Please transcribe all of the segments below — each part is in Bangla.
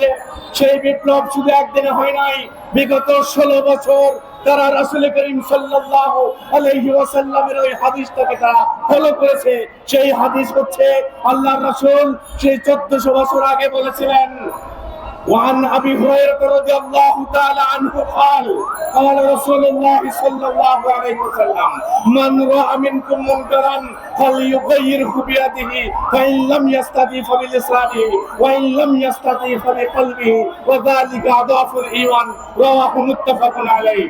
হয়েছে। সেই বিপ্লব শুধু একদিনে হয় নাই, বিগত 16 বছর তারা রাসূল করিম সাল্লাল্লাহু আলাইহি ওয়াসাল্লামের ওই হাদিসটাকে তারা ফলো করেছে। সেই হাদিস হচ্ছে আল্লাহর রাসূল সেই 1400 বছর আগে বলেছিলেন। وعن أبي هريرة رضي الله تعالى عنه قال قال رسول الله صلى الله عليه وسلم من رأى منكم منكرا فليغيره بيده فإن لم يستطع فبلسانه وإن لم يستطع فبقلبه وذلك أضعف الإيمان رواه متفق عليه।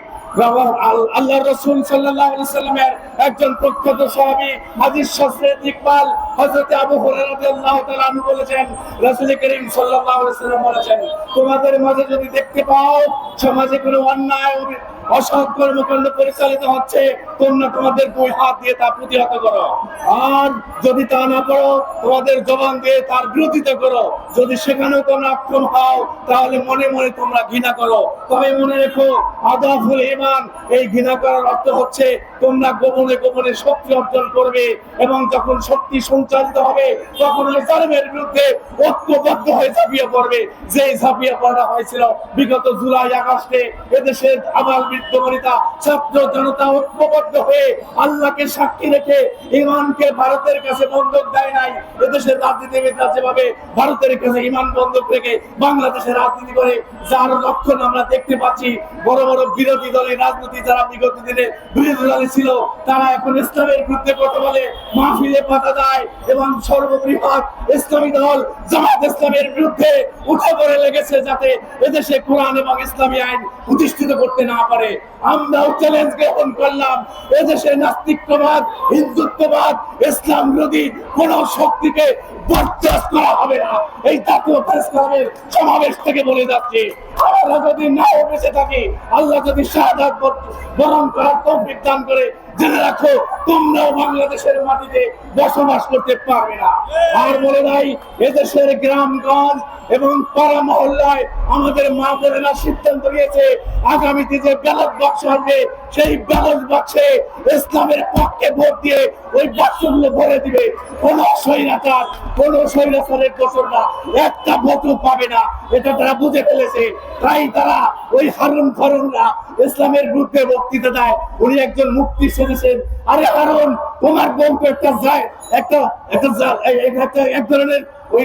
আল্লাহর রাসূল সাল্লাল্লাহু আলাইহি ওয়াসাল্লামের একজন প্রখ্যাত সাহাবী হাদিস শাস্ত্রের দিকপাল হযরত আবু হুরায়রা রাদিয়াল্লাহু তাআলা আনহু বলেছেন, রাসূল করিম সাল্লাল্লাহু আলাইহি ওয়াসাল্লাম বলেছেন, তোমাদের মাঝে যদি দেখতে পাও সমাজে কোনো অন্যায় অসৎ কর্মকাণ্ড পরিচালিত হচ্ছে, তোমরা তোমাদের দুই হাত দিয়ে তা প্রতিহত করো, আর যদি তা না করো তোমাদের জবান দিয়ে তার বিরোধিতা করো। যদি সেখানেও তোমরা অক্ষম হও তাহলে মনে মনে তোমরা ঘৃণা করো। তবে মনে রেখো আদাফুল ঈমান, এই ঘৃণা করার অর্থ হচ্ছে তোমরা গোপনে গোপনে শক্তি অর্জন করবে, এবং যখন শক্তি সঞ্চালিত হবে তখন ওই জালেমের বিরুদ্ধে ঐক্যবদ্ধ হয়ে ঝাঁপিয়ে পড়বে। যেই ঝাঁপিয়ে পড়া হয়েছিল বিগত জুলাই আগস্টে, এদেশের আবাল বৃদ্ধ বনিতা ছাত্র জনতা ঐক্যবদ্ধ হয়ে আল্লাহকে সাক্ষী রেখে ঈমানকে ভারতের কাছে বন্ধক দেয় নাই। এদেশের রাজনীতিবিদরা যেভাবে ভারতের কাছে ঈমান বন্ধক রেখে বাংলাদেশের রাজনীতি করে, যার লক্ষণ আমরা দেখতে পাচ্ছি। বড় বড় বিরোধী দলের রাজনীতি যারা বিগত দিনে বিরোধী দলে ছিল, তারা এখন ইসলামের বিরুদ্ধে কথা বলে, মাহফিলে পাতা দেয়, এবং সর্ববৃহৎ ইসলামী দল জামায়াত ইসলামের বিরুদ্ধে উঠে পড়ে লেগেছে, যাতে এদেশে কোরআন এবং ইসলামী আইন প্রতিষ্ঠিত করতে না পারে। আমরাও চ্যালেঞ্জ গ্রহণ করলাম, এদেশে নাস্তিকবাদ, হিন্দুত্ববাদ, ইসলাম বিরোধী কোন শক্তিকে বরদাস্ত করা হবে না। এই জাতীয় প্রেস ক্লাবের সমাবেশ থেকে বলে যাচ্ছি, আমরা যদি নাও বেঁচে থাকি, আল্লাহ যদি শাহাদাত বরণ করার তৌফিক দান করে, জেনে রাখো তোমরাও বাংলাদেশের মাটিতে বসবাস করতে পারবে না। আর বলে নাই, এদেশের গ্রামগঞ্জ এবং পাড়া মহল্লায় আমাদের মা বোনেরা সিদ্ধান্ত নিয়েছে আগামীতে যে ব্যালট বাক্স আসবে, সেই ব্যালট বাক্সে ইসলামের পক্ষে ভোট দিয়ে ওই বাক্সগুলো ভরে দিবে। কোন স্বৈরাচারের দোসররা একটা ভোটও পাবে না, এটা তারা বুঝে ফেলেছে। তাই তারা ওই হারুন ফারুনরা ইসলামের বিরুদ্ধে বক্তৃতা দেয়। উনি একজন মুফতি সেজেছেন। আরে হারুন, তোমার বউ তো এক ধরনের ওই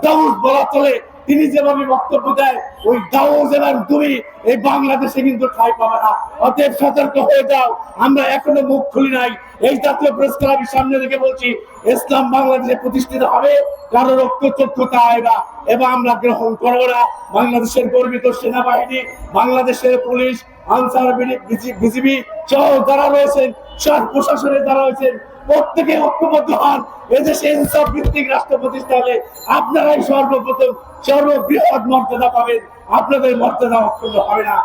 দাউদ বলা চলে, তিনি যেভাবে বক্তব্য দেয়, ওই দাউদ এবং তুমি এই বাংলাদেশে কিন্তু ঠাঁই পাবে না। অতএব সতর্ক হয়ে যাও। আমরা এখনো মুখ খুলি নাই। এই জাতীয় প্রেস ক্লাবের সামনে রেখে বলছি, ইসলাম বাংলাদেশে প্রতিষ্ঠিত হবে, কারো রক্তচক্ষুতা আয়বা এবং আমরা গ্রহণ করবো না। বাংলাদেশের গর্বিত সেনাবাহিনী, বাংলাদেশের পুলিশ, আনসার, বিজিবি সহ যারা রয়েছেন, সব প্রশাসনে যারা রয়েছেন, প্রত্যেকে ঐক্যবদ্ধ হন। এদেশে ইনসাফ ভিত্তিক রাষ্ট্র প্রতিষ্ঠা হলে আপনারাই সর্বপ্রথম সর্ববৃহৎ মর্যাদা পাবেন। আপনাদের মর্যাদা অক্ষুণ্ণ হবে না।